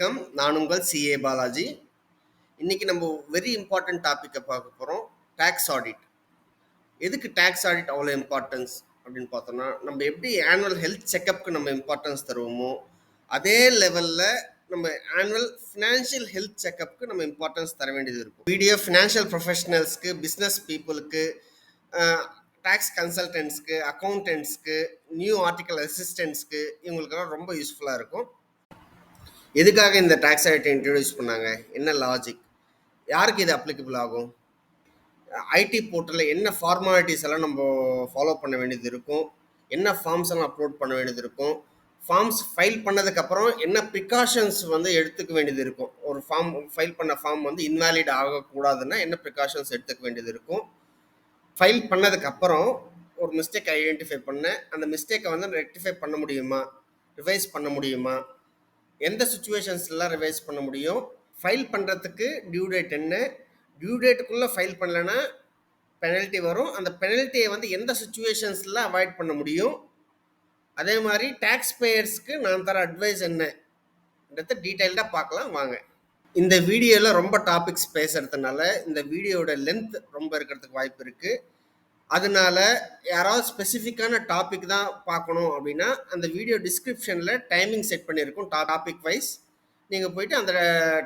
வணக்கம். நான் உங்கள் CA Balaji. இன்னைக்கு நம்ம வெரி இம்பார்ட்டன்ட் டாபிக்கை பார்க்க போகிறோம். Tax audit. எதுக்கு டேக்ஸ் ஆடிட் அவ்வளோ இம்பார்ட்டன்ஸ் அப்படின்னு பார்த்தோம்னா, நம்ம எப்படி ஆனுவல் ஹெல்த் செக்கப்புக்கு நம்ம இம்பார்ட்டன்ஸ் தருவோமோ அதே லெவலில் நம்ம ஆனுவல் ஃபினான்ஷியல் ஹெல்த் செக்கப்புக்கு நம்ம இம்பார்ட்டன்ஸ் தர வேண்டியது இருக்கும். வீடியோ ஃபினான்ஷியல் ப்ரொஃபஷனல்ஸ்க்கு, பிஸ்னஸ் பீப்புளுக்கு, டேக்ஸ் கன்சல்டன்ட்ஸ்க்கு, அக்கௌண்டன்ட்ஸ்க்கு, நியூ ஆர்டிக்கல் அசிஸ்டன்ட்ஸ்க்கு இவங்களுக்கெல்லாம் ரொம்ப யூஸ்ஃபுல்லாக இருக்கும். எதுக்காக இந்த டேக்ஸ் ஆடிட்டை இன்ட்ரடியூஸ் பண்ணாங்க, என்ன லாஜிக், யாருக்கு இது அப்ளிகபிள் ஆகும், ஐடி போர்ட்டலில் என்ன ஃபார்மாலிட்டிஸ் எல்லாம் நம்ம ஃபாலோ பண்ண வேண்டியது இருக்கும், என்ன ஃபார்ம்ஸ் எல்லாம் அப்லோட் பண்ண வேண்டியது இருக்கும், ஃபார்ம்ஸ் ஃபைல் பண்ணதுக்கப்புறம் என்ன ப்ரிகாஷன்ஸ் வந்து எடுத்துக்க வேண்டியது இருக்கும். ஒரு ஃபார்ம் ஃபைல் பண்ண ஃபார்ம் வந்து இன்வாலிட் ஆகக்கூடாதுன்னா என்ன ப்ரிகாஷன்ஸ் எடுத்துக்க வேண்டியது இருக்கும். ஃபைல் பண்ணதுக்கப்புறம் ஒரு மிஸ்டேக் ஐடென்டிஃபை பண்ண அந்த மிஸ்டேக்கை வந்து ரெக்டிஃபை பண்ண முடியுமா, ரிவைஸ் பண்ண முடியுமா, எந்த சுச்சுவேஷன்ஸ்லாம் ரிவைஸ் பண்ண முடியும், ஃபைல் பண்ணுறதுக்கு டியூ டேட் என்ன, டியூ டேட்டுக்குள்ளே ஃபைல் பண்ணலைன்னா பெனல்ட்டி வரும், அந்த பெனல்ட்டியை வந்து எந்த சுச்சுவேஷன்ஸில் அவாய்ட் பண்ண முடியும், அதே மாதிரி டேக்ஸ் பேயர்ஸ்க்கு நான் தர அட்வைஸ் என்னன்றத டீட்டெயில்டாக பார்க்கலாம் வாங்க. இந்த வீடியோவில் ரொம்ப டாபிக்ஸ் பேசுகிறதுனால இந்த வீடியோட லென்த் ரொம்ப இருக்கிறதுக்கு வாய்ப்பு இருக்குது. அதனால யாராவது ஸ்பெசிஃபிக்கான டாபிக் தான் பார்க்கணும் அப்படின்னா அந்த வீடியோ டிஸ்கிரிப்ஷனில் டைமிங் செட் பண்ணியிருக்கும். டாபிக் வைஸ் நீங்கள் போயிட்டு அந்த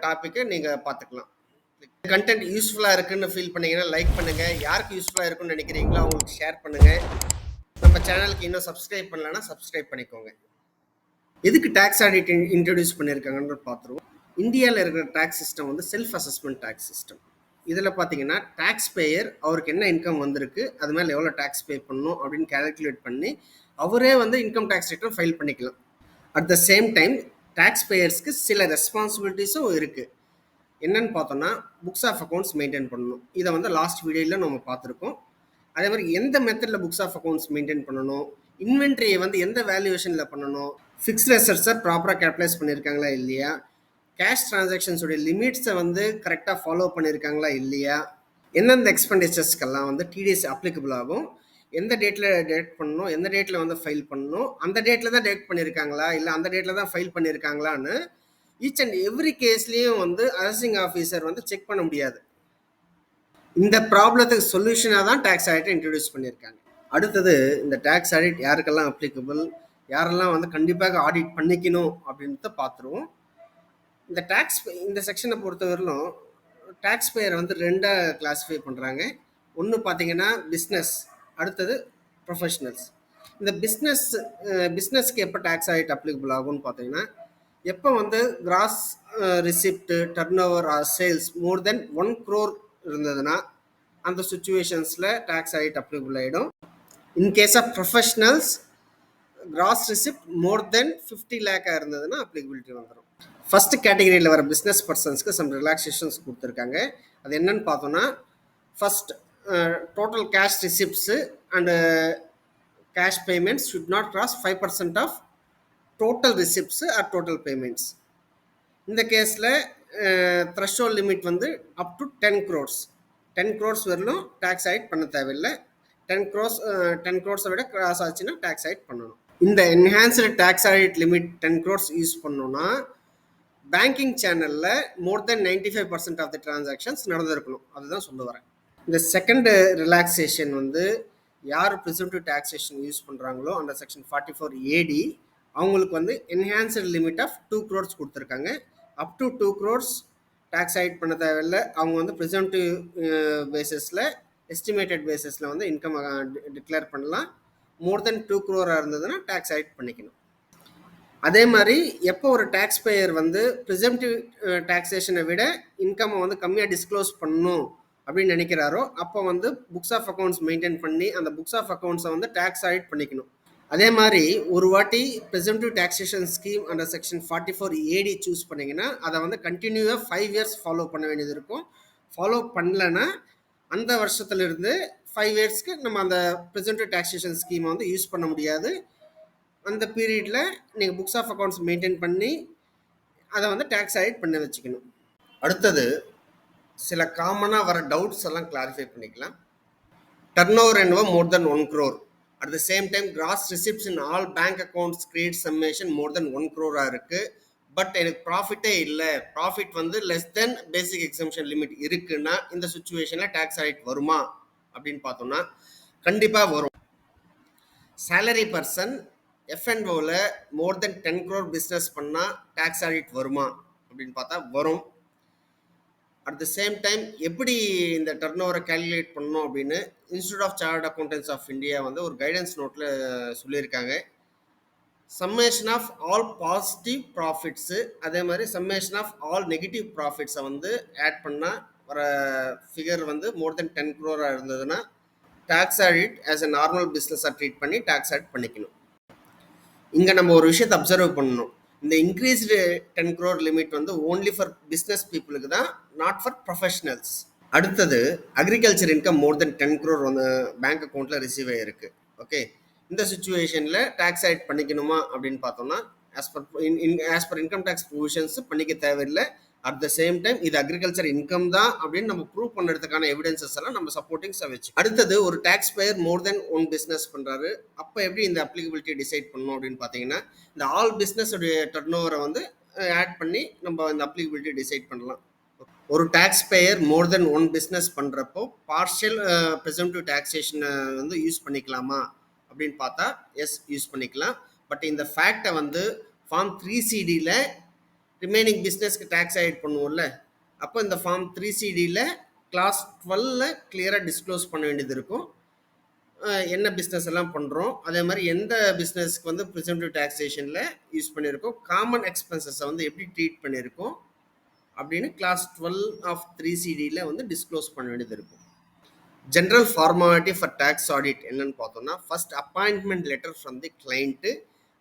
டாப்பிக்கை நீங்கள் பார்த்துக்கலாம். கண்டென்ட் யூஸ்ஃபுல்லாக இருக்குன்னு ஃபீல் பண்ணிங்கன்னா லைக் பண்ணுங்கள். யாருக்கு யூஸ்ஃபுல்லாக இருக்குன்னு நினைக்கிறீங்களோ அவங்களுக்கு ஷேர் பண்ணுங்கள். நம்ம சேனலுக்கு இன்னும் சப்ஸ்கிரைப் பண்ணலன்னா சப்ஸ்கிரைப் பண்ணிக்கோங்க. எதுக்கு டேக்ஸ் ஆடிட் இன்ட்ரடியூஸ் பண்ணியிருக்காங்கன்னு பார்த்துருவோம். இந்தியாவில் இருக்கிற டேக்ஸ் சிஸ்டம் வந்து செல்ஃப் அசஸ்மெண்ட் டேக்ஸ் சிஸ்டம். இதில் பார்த்தீங்கன்னா டேக்ஸ் பேயர் அவருக்கு என்ன இன்கம் வந்திருக்கு, அது மேலே எவ்வளோ டேக்ஸ் பே பண்ணணும் அப்படின்னு கேல்குலேட் பண்ணி அவரே வந்து இன்கம் டேக்ஸ் ரிட்டர்ன் ஃபைல் பண்ணிக்கலாம். At the same time tax பேயர்ஸ்க்கு சில ரெஸ்பான்சிபிலிட்டிஸும் இருக்குது. என்னன்னு பார்த்தோன்னா புக்ஸ் ஆஃப் அக்கௌண்ட்ஸ் மெயின்டைன் பண்ணணும். இதை வந்து லாஸ்ட் வீடியோவில் நம்ம பார்த்துருக்கோம். அதே மாதிரி எந்த மெத்தடில் புக்ஸ் ஆஃப் அக்கௌண்ட்ஸ் மெயின்டைன் பண்ணணும், இன்வென்ட்ரியை வந்து எந்த வேல்யூவேஷனில் பண்ணணும், ஃபிக்ஸ்ட் அசெட்ஸை ப்ராப்பராக கேபிட்டலைஸ் பண்ணியிருக்காங்களா இல்லையா, கேஷ் டிரான்சாக்ஷன்ஸோடைய லிமிட்ஸை வந்து கரெக்டாக ஃபாலோ பண்ணியிருக்காங்களா இல்லையா, எந்தெந்த எக்ஸ்பெண்டிச்சர்ஸ்க்கெல்லாம் வந்து டிடிஎஸ் அப்ளிகபிள் ஆகும், எந்த டேட்டில் டேட் பண்ணணும், எந்த டேட்டில் வந்து ஃபைல் பண்ணணும், அந்த டேட்டில் தான் டேட் பண்ணியிருக்காங்களா இல்லை அந்த டேட்டில் தான் ஃபைல் பண்ணியிருக்காங்களான்னு ஈச் அண்ட் எவ்ரி கேஸ்லேயும் வந்து அசஸிங் ஆஃபீஸர் வந்து செக் பண்ண முடியாது. இந்த ப்ராப்ளத்துக்கு சொல்யூஷனாக தான் டேக்ஸ் ஆடிட்டை இன்ட்ரடியூஸ் பண்ணியிருக்காங்க. அடுத்தது இந்த டேக்ஸ் ஆடிட் யாருக்கெல்லாம் அப்ளிகபிள், யாரெல்லாம் வந்து கண்டிப்பாக ஆடிட் பண்ணிக்கணும் அப்படின்றத பார்த்துருவோம். இந்த செக்ஷனை பொறுத்தவரையிலும் டேக்ஸ் பேயரை வந்து ரெண்டாக கிளாஸிஃபை பண்ணுறாங்க. ஒன்று பார்த்தீங்கன்னா பிஸ்னஸ், அடுத்தது ப்ரொஃபஷனல்ஸ். இந்த பிஸ்னஸ்க்கு எப்போ டேக்ஸ் ஆடிட் அப்ளிகபிள் ஆகும்னு பார்த்தீங்கன்னா, எப்போ வந்து gross receipt, turnover or sales more than 1 crore இருந்ததுன்னா அந்த சுச்சுவேஷன்ஸில் டேக்ஸ் ஆடிட் அப்ளிகபிள் ஆகிடும். In case of professionals gross receipt more than 50 lakh இருந்ததுன்னா அப்ளிகபிலிட்டி வந்துடும். ஃபர்ஸ்ட் கேட்டகரியில் வர பிஸ்னஸ் பர்சன்ஸ்க்கு சம் ரிலாக்ஸேஷன்ஸ் கொடுத்துருக்காங்க. அது என்னன்னு பார்த்தோன்னா, first total cash receipts and cash payments should not cross 5% of total receipts or total payments. இந்த கேஸில் த்ரெஷோல்ட் லிமிட் வந்து அப் டு 10 crores. 10 crores வரலும் டேக்ஸ் ஆடிட் பண்ண தேவையில்லை. 10 crores விட கிராஸ் ஆச்சுன்னா டேக்ஸ் ஆடிட் பண்ணணும். இந்த enhanced tax audit limit 10 crores use பண்ணோன்னா பேங்கிங் சேனலில் more then 95% of the transactions நடந்திருக்கணும். அதுதான் சொல்ல வரேன். இந்த செகண்ட் ரிலாக்ஸேஷன் வந்து யார் ப்ரிசம்டிவ் டாக்ஸேஷன் யூஸ் பண்ணுறாங்களோ அந்த செக்ஷன் 44 AD அவங்களுக்கு வந்து என்ஹான்ஸ்டு லிமிட் ஆஃப் 2 crores கொடுத்துருக்காங்க. Up to 2 crores tax audit பண்ண தேவையில்லை. அவங்க வந்து ப்ரிசம்டிவ் பேசிஸில், எஸ்டிமேட்டட் பேசிஸில் வந்து இன்கம் டிக்ளேர் பண்ணலாம். மோர் தென் 2 crore இருந்ததுன்னா டேக்ஸ் ஆடிட் பண்ணிக்கணும். அதே மாதிரி எப்போ ஒரு டேக்ஸ் பேயர் வந்து ப்ரிசம்டிவ் டாக்ஸேஷனை விட இன்கம் வந்து கம்மியாக டிஸ்க்ளோஸ் பண்ணணும் அப்படின்னு நினைக்கிறாரோ அப்போ வந்து புக்ஸ் ஆஃப் அக்கௌண்ட்ஸ் மெயின்டைன் பண்ணி அந்த புக்ஸ் ஆஃப் அக்கௌண்ட்ஸை வந்து டேக்ஸ் ஆடிட் பண்ணிக்கணும். அதே மாதிரி ஒரு வாட்டி ப்ரிசம்டிவ் டாக்ஸேஷன் ஸ்கீம் அந்த செக்ஷன் 44 AD சூஸ் பண்ணிங்கன்னா அதை வந்து கண்டினியூவாக 5 years ஃபாலோ பண்ண வேண்டியது இருக்கும். ஃபாலோ பண்ணலைன்னா அந்த வருஷத்துலேருந்து 5 yearsக்கு நம்ம அந்த ப்ரிசம்டிவ் டாக்ஸேஷன் ஸ்கீமை வந்து யூஸ் பண்ண முடியாது. அந்த பீரியடில் நீங்கள் புக்ஸ் ஆஃப் அக்கௌண்ட்ஸ் மெயின்டைன் பண்ணி அதை வந்து டேக்ஸ் ஆடிட் பண்ணி வச்சுக்கணும். அடுத்தது சில காமனாக வர டவுட்ஸ் எல்லாம் கிளாரிஃபை பண்ணிக்கலாம். டர்ன் ஓவர் என்னவோ மோர் than 1 crore. At the same time cross receipts in all bank accounts credit summation more than 1 crore இருக்குது. பட் எனக்கு ப்ராஃபிட்டே இல்லை, ப்ராஃபிட் வந்து லெஸ் தென் பேசிக் எக்ஸம்ஷன் லிமிட் இருக்குன்னா இந்த சுச்சுவேஷனில் டேக்ஸ் ஆடிட் வருமா அப்படின்னு பார்த்தோம்னா கண்டிப்பாக வரும். சேலரி பர்சன் எஃப்என்ஓவில் மோர் தென் 10 crore பிஸ்னஸ் பண்ணால் டேக்ஸ் ஆடிட் வருமா அப்படின்னு பார்த்தா வரும். அட் த சேம் டைம் எப்படி இந்த டர்ன் ஓவரை கேல்குலேட் பண்ணணும் அப்படின்னு institute of chartered accountants of India வந்து ஒரு கைடன்ஸ் நோட்டில் சொல்லியிருக்காங்க. Summation of all positive profits அதே மாதிரி சம்மேஷன் ஆஃப் ஆல் நெகட்டிவ் ப்ராஃபிட்ஸை வந்து ஆட் பண்ணால் வர ஃபிகர் வந்து மோர் தென் 10 crore இருந்ததுன்னா tax audit as a normal பிஸ்னஸாக ட்ரீட் பண்ணி டேக்ஸ் ஆடிட் பண்ணிக்கணும். இங்கே நம்ம ஒரு விஷயத்தை அப்சர்வ் பண்ணணும். இந்த இன்க்ரீஸ்டு 10 crore லிமிட் வந்து ஓன்லி ஃபார் பிஸ்னஸ் பீப்புளுக்கு தான், நாட் ஃபார் ப்ரொஃபஷனல்ஸ். அடுத்தது agriculture income more than 10 crore வந்து பேங்க் அக்கௌண்ட்டில் ரிசீவ் ஆகிருக்கு. ஓகே, இந்த சுச்சுவேஷனில் டேக்ஸ் ஆட் பண்ணிக்கணுமா அப்படின்னு பார்த்தோம்னா as per income tax provisions பண்ணிக்க தேவையில்லை. அட் த சேம் டைம் இது அக்ரிகல்ச்சர் இன்கம் தான் அப்படின்னு நம்ம ப்ரூவ் பண்ணுறதுக்கான எவிடன்சஸ் எல்லாம் நம்ம சப்போர்ட்டிங்ஸை வச்சு. அடுத்தது ஒரு டேக்ஸ் பேயர் மோர் தென் ஒன் பிஸ்னஸ் பண்ணுறாரு, அப்போ எப்படி இந்த அப்ளிகபிலிட்டி டிசைட் பண்ணணும் அப்படின்னு பார்த்தீங்கன்னா இந்த ஆல் பிஸ்னஸ் உடைய டர்ன் ஓவரை வந்து ஆட் பண்ணி நம்ம இந்த அப்ளிகபிலிட்டி டிசைட் பண்ணலாம். ஒரு டேக்ஸ் பேயர் மோர் தென் ஒன் பிஸ்னஸ் பண்ணுறப்போ பார்ஷியல் ப்ரெசம்டிவ் டாக்ஸேஷனை வந்து யூஸ் பண்ணிக்கலாமா அப்படின்னு பார்த்தா எஸ், யூஸ் பண்ணிக்கலாம். பட் இந்த ஃபேக்டை வந்து ஃபார்ம் 3CD ரிமைனிங் பிஸ்னஸ்க்கு டேக்ஸ் ஆட் பண்ணுவோம்ல, அப்போ இந்த ஃபார்ம் 3CD கிளாஸ் 12 கிளியராக டிஸ்க்ளோஸ் பண்ண வேண்டியது இருக்கும். என்ன பிஸ்னஸ் எல்லாம் பண்ணுறோம், அதே மாதிரி எந்த பிஸ்னஸ்க்கு வந்து ப்ரிசம்டிவ் டாக்ஸேஷனில் யூஸ் பண்ணியிருக்கோம், காமன் எக்ஸ்பென்சஸை வந்து எப்படி ட்ரீட் பண்ணியிருக்கோம் அப்படின்னு கிளாஸ் 12 ஆஃப் 3CD வந்து டிஸ்க்ளோஸ் பண்ண வேண்டியது இருக்கும். General formality for tax audit என்னன்னு பார்த்தோம்னா first appointment letter from the client,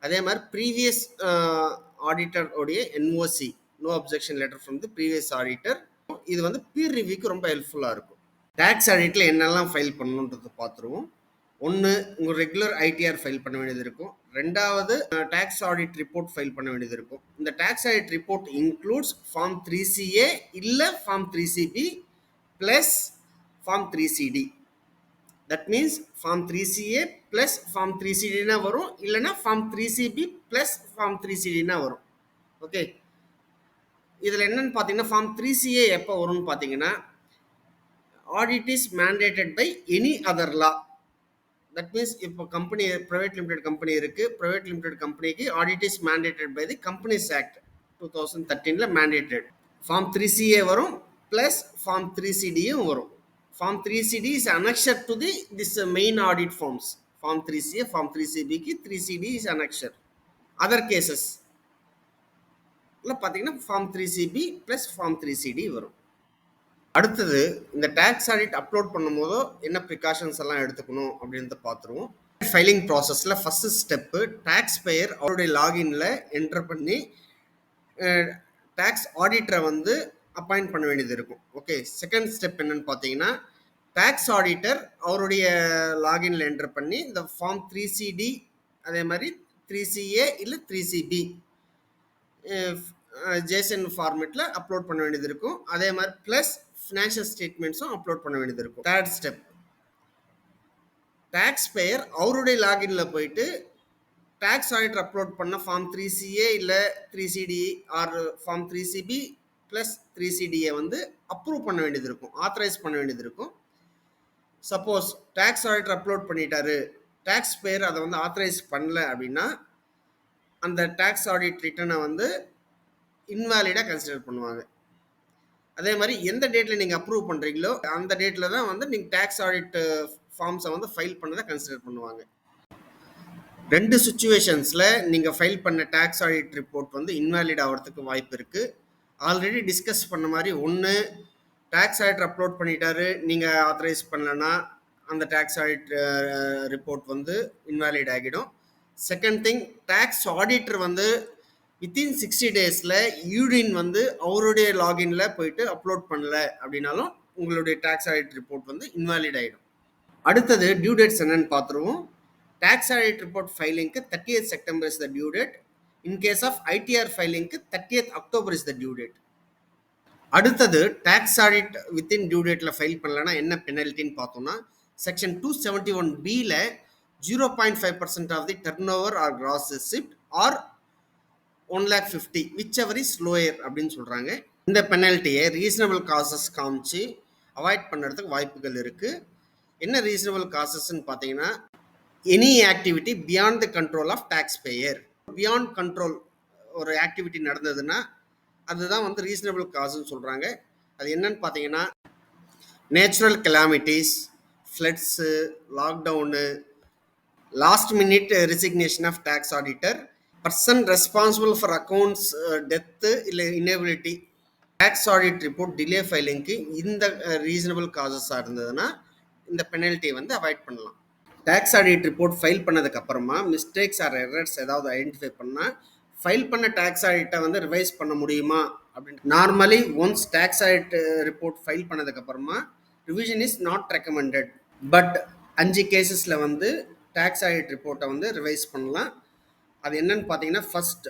அதே மாதிரி ப்ரீவியஸ் ஆடிட்டர் உடைய NOC no objection letter from the previous auditor. இது வந்து பீர் ரிவ்யூக்கு ரொம்ப ஹெல்ப்ஃபுல்லாக இருக்கும். டேக்ஸ் ஆடிட்டில் என்னெல்லாம் ஃபைல் பண்ணணுன்றது பார்த்துருவோம். ஒன்று, உங்கள் ரெகுலர் ஐடிஆர் ஃபைல் பண்ண வேண்டியது இருக்கும். ரெண்டாவது, டேக்ஸ் ஆடிட் ரிப்போர்ட் ஃபைல் பண்ண வேண்டியது இருக்கும். இந்த tax audit report includes form 3CA இல்லை form 3CB plus form 3CD. That means form 3CA plus form 3CDனா வரும், இல்லைனா ஃபார்ம் 3CB ப்ளஸ் ஃபார்ம் 3CDனா வரும். ஓகே, இதில் என்னன்னு பார்த்தீங்கன்னா ஃபார்ம் 3CA எப்போ வரும்னு பார்த்தீங்கன்னா audit is mandated by any other law. That means இப்போ கம்பெனி ப்ரைவேட் லிமிடெட் கம்பெனி இருக்குது, ப்ரைவேட் லிமிடெட் கம்பெனிக்கு audit is mandated by the companies act 2013 mandated. Form 3CA வரும் ப்ளஸ் ஃபார்ம் 3CDயும் வரும். Form 3CD is annexed to this main audit forms. Form 3CA, Form 3CB ki 3CD is annexed. Other cases பார்த்தீங்கன்னா Form 3CB plus Form 3CD வரும். அடுத்தது இந்த tax audit upload பண்ணும்போது என்ன precautions எல்லாம் எடுத்துக்கணும் அப்படின்றத பார்த்துருவோம். ஃபைலிங் ப்ராசஸில் ஃபஸ்ட்டு ஸ்டெப்பு டேக்ஸ் பேயர் அவருடைய லாகின்ல என்டர் பண்ணி டேக்ஸ் ஆடிட்டரை வந்து அப்பாயிண்ட் பண்ண வேண்டியது இருக்கும். ஓகே, செகண்ட் ஸ்டெப் என்னன்னு பார்த்தீங்கன்னா டேக்ஸ் ஆடிட்டர் அவருடைய லாகின்ல என்டர் பண்ணி இந்த ஃபார்ம் 3CD அதே மாதிரி 3CA இல்லை 3CB ஜேசன் ஃபார்மேட்டில் அப்லோட் பண்ண வேண்டியது இருக்கும். அதே மாதிரி ப்ளஸ் ஃபினான்ஷியல் ஸ்டேட்மெண்ட்ஸும் அப்லோட் பண்ண வேண்டியது இருக்கும். தேர்ட் ஸ்டெப், டேக்ஸ் பேயர் அவருடைய லாகின்ல போயிட்டு டேக்ஸ் ஆடிட்டர் அப்லோட் பண்ண ஃபார்ம் 3CA இல்லை 3CD R form 3CB plus 3CDயை வந்து அப்ரூவ் பண்ண வேண்டியது இருக்கும், ஆத்தரைஸ் பண்ண வேண்டியது இருக்கும். சப்போஸ் டேக்ஸ் ஆடிட்டர் அப்லோட் பண்ணிட்டாரு, டேக்ஸ் பேயர் அதை வந்து ஆத்தரைஸ் பண்ணல அப்படின்னா அந்த டேக்ஸ் ஆடிட் ரிட்டனை வந்து இன்வாலிடாக கன்சிடர் பண்ணுவாங்க. அதே மாதிரி எந்த டேட்டில் நீங்கள் அப்ரூவ் பண்ணுறீங்களோ அந்த டேட்டில் தான் வந்து நீங்கள் டேக்ஸ் ஆடிட் ஃபார்ம்ஸை வந்து ஃபைல் பண்ணதை கன்சிடர் பண்ணுவாங்க. ரெண்டு சுச்சுவேஷன்ஸில் நீங்கள் ஃபைல் பண்ண டேக்ஸ் ஆடிட் ரிப்போர்ட் வந்து இன்வாலிட் ஆகிறதுக்கு வாய்ப்பு இருக்குது. ஆல்ரெடி டிஸ்கஸ் பண்ண மாதிரி, ஒன்று டேக்ஸ் ஆடிட்டர் அப்லோட் பண்ணிட்டாரு, நீங்கள் ஆத்தரைஸ் பண்ணலன்னா அந்த டேக்ஸ் ஆடிட் ரிப்போர்ட் வந்து இன்வாலிட் ஆகிடும். செகண்ட் திங், டேக்ஸ் ஆடிட்டர் வந்து வித்தின் 60 daysல யூடின் வந்து அவருடைய லாகின்ல போயிட்டு அப்லோட் பண்ணல அப்படின்னாலும் உங்களுடைய டேக்ஸ் ஆடிட் ரிப்போர்ட் வந்து இன்வாலிட் ஆகிடும். அடுத்தது டியூ டேட்ஸ் என்னன்னு பார்த்துருவோம். டேக்ஸ் ஆடிட் ரிப்போர்ட் ஃபைலிங்க்கு 30th September is the due date. In case of ITR ஃபைலிங்க்கு 30th October is the due date. அடுத்தது டேக்ஸ் ஆடிட் வித்தின் டியூ டேட்டில் ஃபைல் பண்ணலன்னா என்ன பெனல்ட்டின்னு பார்த்தோம்னா செக்ஷன் 271Bல 0.5% of the turnover or gross receipt or 1,50,000 whichever is lower அப்படின்னு சொல்கிறாங்க. இந்த பெனல்ட்டியை ரீசனபிள் காசஸ் காமிச்சு அவாய்ட் பண்ணுறதுக்கு வாய்ப்புகள் இருக்குது. என்ன ரீசனபிள் காசஸ்ன்னு பார்த்தீங்கன்னா, any activity beyond the control of taxpayer. Beyond control ஒரு ஆக்டிவிட்டி நடந்ததுன்னா அதுதான் வந்து ரீசனபிள் காசுன்னு சொல்கிறாங்க. அது என்னன்னு பார்த்தீங்கன்னா, natural calamities, floods, lockdown, last minute resignation of tax auditor, person responsible for accounts death இல்லை inability, tax audit report delay ஃபைலிங்க்கு இந்த ரீசனபிள் காசஸாக இருந்ததுன்னா இந்த பெனல்ட்டியை வந்து அவாய்ட் பண்ணலாம். டாக்ஸ் ஆடிட் ரிப்போர்ட் ஃபைல் பண்ணதுக்கப்புறமா மிஸ்டேக்ஸ் ஆர் எரர்ஸ் ஏதாவது ஐடென்டிஃபை பண்ணால் ஃபைல் பண்ண டாக்ஸ் ஆடிட்டை வந்து ரிவைஸ் பண்ண முடியுமா அப்படின்னு. Normally once tax audit report file பண்ணதுக்கப்புறமா revision is not recommended. But 5 கேசஸில் வந்து டாக்ஸ் ஆடிட் ரிப்போர்ட்டை வந்து ரிவைஸ் பண்ணலாம். அது என்னன்னு பார்த்தீங்கன்னா, first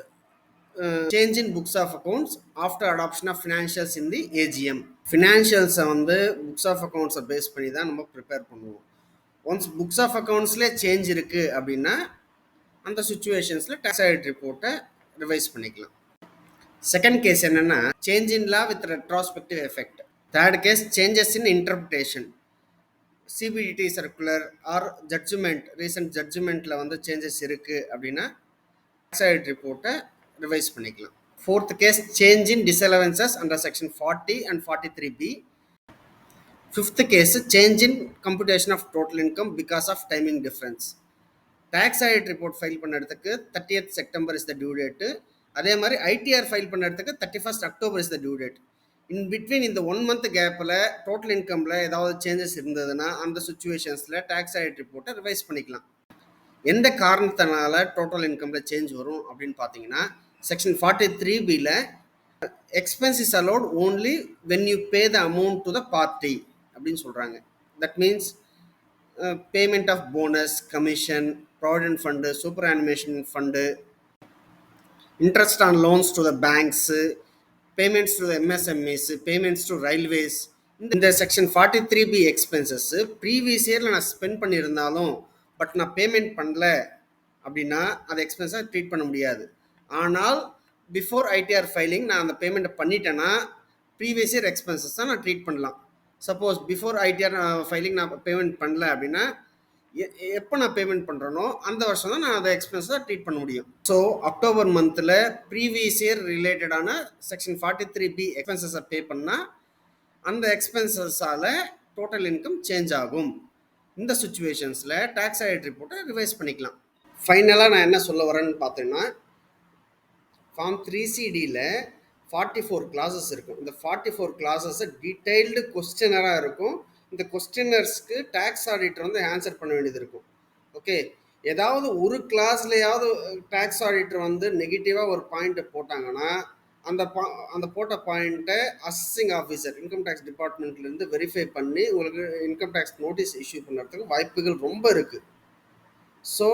change in books of accounts after adoption of financials in the AGM. ஃபினான்ஷியல்ஸை வந்து புக்ஸ் ஆஃப் அக்கௌண்ட்ஸை பேஸ் பண்ணி தான் நம்ம ப்ரிப்பேர் பண்ணுவோம். ஒன்ஸ் புக்ஸ் ஆஃப் அக்கௌண்ட்ஸ்லேயே சேஞ்ச் இருக்குது அப்படின்னா அந்த சுச்சுவேஷன்ஸில் டாக்ஸ் ஆடிட் ரிப்போர்ட்டை ரிவைஸ் பண்ணிக்கலாம். செகண்ட் கேஸ் என்னென்னா, change in law with retrospective effect. Third case changes in interpretation, CBDT circular or judgment, recent ஜட்ஜ்மெண்ட்டில் வந்து சேஞ்சஸ் இருக்குது அப்படின்னா டாக்ஸ் ஆடிட் ரிப்போர்ட்டை ரிவைஸ் பண்ணிக்கலாம். Fourth case change in disallowances under section 40 and 43B. Fifth case change in computation of total income because of timing difference. Tax audit report file பண்ணுறதுக்கு 30th September is the due date. அதே மாதிரி ITR file பண்ணுறதுக்கு 31st October is the due date. In between இந்த 1 month கேப்பில் total இன்கமில் ஏதாவது changes இருந்ததுன்னா அந்த சுச்சுவேஷன்ஸில் டாக்ஸ் ஆடிட் ரிப்போர்ட்டை ரிவைஸ் பண்ணிக்கலாம். எந்த காரணத்தினால டோட்டல் இன்கமில் சேஞ்ச் வரும் அப்படின்னு பார்த்தீங்கன்னா, செக்ஷன் 43Bயில் expense is allowed only when you pay the amount to the party அப்படின்னு சொல்கிறாங்க. That means payment of bonus, commission, provident fund, superannuation fund, interest on loans to the banks, payments to MSMEs, பேமெண்ட்ஸ் டு ரயில்வேஸ். இந்த section 43B expenses previous இயரில் நான் spend பண்ணியிருந்தாலும் but நான் பேமெண்ட் பண்ணல அப்படின்னா அதை எக்ஸ்பென்ஸாக ட்ரீட் பண்ண முடியாது. ஆனால் பிஃபோர் ஐடிஆர் ஃபைலிங் நான் அந்த பேமெண்ட்டை பண்ணிட்டேன்னா ப்ரீவியஸ் இயர் எக்ஸ்பென்சஸ் தான் நான் ட்ரீட் பண்ணலாம். சப்போஸ் பிஃபோர் ஐடிஆர் ஃபைலிங் நான் பேமெண்ட் பண்ணல அப்படின்னா எப்போ நான் பேமெண்ட் பண்ணுறேனோ அந்த வருஷம் தான் நான் அதை எக்ஸ்பென்ஸாக ட்ரீட் பண்ண முடியும். ஸோ அக்டோபர் மந்தில் ப்ரீவியஸ் இயர் ரிலேட்டடான செக்ஷன் 43B எக்ஸ்பென்சஸை பே பண்ணால் அந்த எக்ஸ்பென்சஸால் டோட்டல் இன்கம் சேஞ்ச் ஆகும். இந்த சுச்சுவேஷன்ஸில் டாக்ஸ் ஆடிட் ரிப்போர்ட்டை ரிவைஸ் பண்ணிக்கலாம். ஃபைனலாக நான் என்ன சொல்ல வரேன்னு பார்த்தீங்கன்னா, ஃபார்ம் 3CDயில் 44 கிளாஸஸ் இருக்கும். இந்த 44 கிளாஸஸ் டீட்டெயில்டு கொஸ்டினராக இருக்கும். இந்த கொஸ்டினர்ஸ்க்கு டாக்ஸ் ஆடிட்டர் வந்து ஆன்சர் பண்ண வேண்டியது இருக்கும். ஓகே, ஏதாவது ஒரு கிளாஸ்லையாவது டாக்ஸ் ஆடிட்டர் வந்து நெகட்டிவாக ஒரு பாயிண்ட்டை போட்டாங்கன்னா அந்த போட்ட பாயிண்ட்டை அசஸிங் ஆஃபீஸர் இன்கம் டேக்ஸ் டிபார்ட்மெண்ட்லேருந்து வெரிஃபை பண்ணி உங்களுக்கு இன்கம் டேக்ஸ் நோட்டீஸ் இஷ்யூ பண்ணுறதுக்கு வாய்ப்புகள் ரொம்ப இருக்குது. ஸோ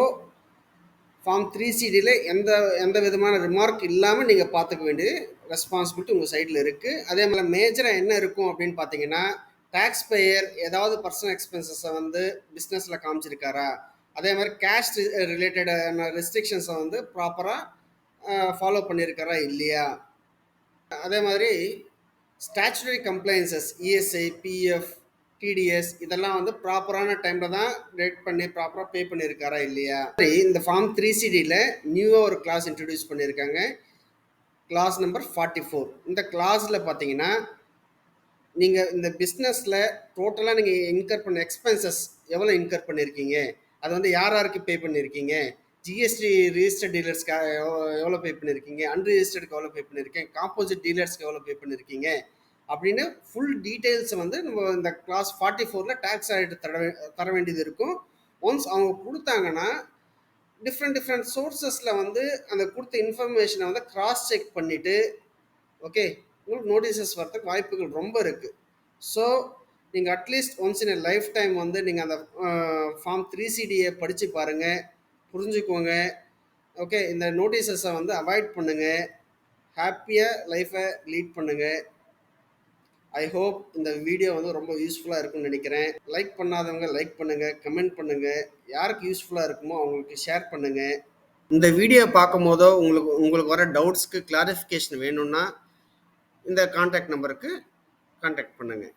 ஃபார்ம் 3CDயில் எந்த விதமான ரிமார்க் இல்லாமல் நீங்கள் பார்த்துக்க வேண்டிய ரெஸ்பான்சிபிலிட்டி உங்கள் சைடில் இருக்குது. அதே மாதிரி மேஜராக என்ன இருக்கும் அப்படின்னு பார்த்தீங்கன்னா, டாக்ஸ் பேயர் ஏதாவது பர்சனல் எக்ஸ்பென்சஸை வந்து பிஸ்னஸில் காமிச்சிருக்காரா, அதே மாதிரி கேஷ் ரிலேட்டடான ரெஸ்ட்ரிக்ஷன்ஸை வந்து ப்ராப்பராக ஃபாலோ பண்ணியிருக்காரா இல்லையா, அதே மாதிரி statutory compliances ESI, PF, TDS இதெல்லாம் வந்து ப்ராப்பரான டைமில் தான் ரேட் பண்ணி ப்ராப்பராக பே பண்ணியிருக்காரா இல்லையா. இந்த ஃபார்ம் 3CDயில் நியூவாக ஒரு கிளாஸ் இன்ட்ரடியூஸ் பண்ணியிருக்காங்க, கிளாஸ் நம்பர் 44. இந்த கிளாஸில் பார்த்தீங்கன்னா நீங்கள் இந்த பிஸ்னஸில் டோட்டலாக நீங்கள் இன்கர் பண்ண எக்ஸ்பென்சஸ் எவ்வளோ இன்கர் பண்ணியிருக்கீங்க, அது வந்து யார் யாருக்கு பே பண்ணியிருக்கீங்க, ஜிஎஸ்டி ரிஜிஸ்டர்ட் டீலர்ஸ்க்கு எவ்வளோ பே பண்ணியிருக்கீங்க, அன்ரிஜிஸ்டர்டுக்கு எவ்வளோ பே பண்ணியிருக்கீங்க, காம்போசிட் டீலர்ஸ்க்கு எவ்வளோ பே பண்ணியிருக்கீங்க அப்படின்னு ஃபுல் டீட்டெயில்ஸை வந்து நம்ம இந்த கிளாஸ் 44ல் டாக்ஸ் ஆடிட் தர வேண்டியது இருக்கும். ஒன்ஸ் அவங்க கொடுத்தாங்கன்னா டிஃப்ரெண்ட் சோர்ஸஸில் வந்து அந்த கொடுத்த இன்ஃபர்மேஷனை வந்து கிராஸ் செக் பண்ணிவிட்டு ஓகே உங்களுக்கு நோட்டீஸஸ் வரதுக்கு வாய்ப்புகள் ரொம்ப இருக்குது. ஸோ நீங்கள் at least once in a life time வந்து நீங்கள் அந்த ஃபார்ம் 3CDயை படித்து பாருங்கள், புரிஞ்சுக்கோங்க. ஓகே, இந்த நோட்டீஸஸை வந்து அவாய்ட் பண்ணுங்கள், ஹாப்பியாக லைஃப்பை லீட் பண்ணுங்கள். ஐ ஹோப் இந்த வீடியோ வந்து ரொம்ப யூஸ்ஃபுல்லாக இருக்கும்னு நினைக்கிறேன். லைக் பண்ணாதவங்க லைக் பண்ணுங்கள், கமெண்ட் பண்ணுங்கள், யாருக்கு யூஸ்ஃபுல்லாக இருக்குமோ அவங்களுக்கு ஷேர் பண்ணுங்கள். இந்த வீடியோ பார்க்கும்போதோ உங்களுக்கு உங்களுக்கு வர டவுட்ஸ்க்கு கிளாரிஃபிகேஷன் வேணும்னா இந்த கான்டாக்ட் நம்பருக்கு கான்டாக்ட் பண்ணுங்கள்.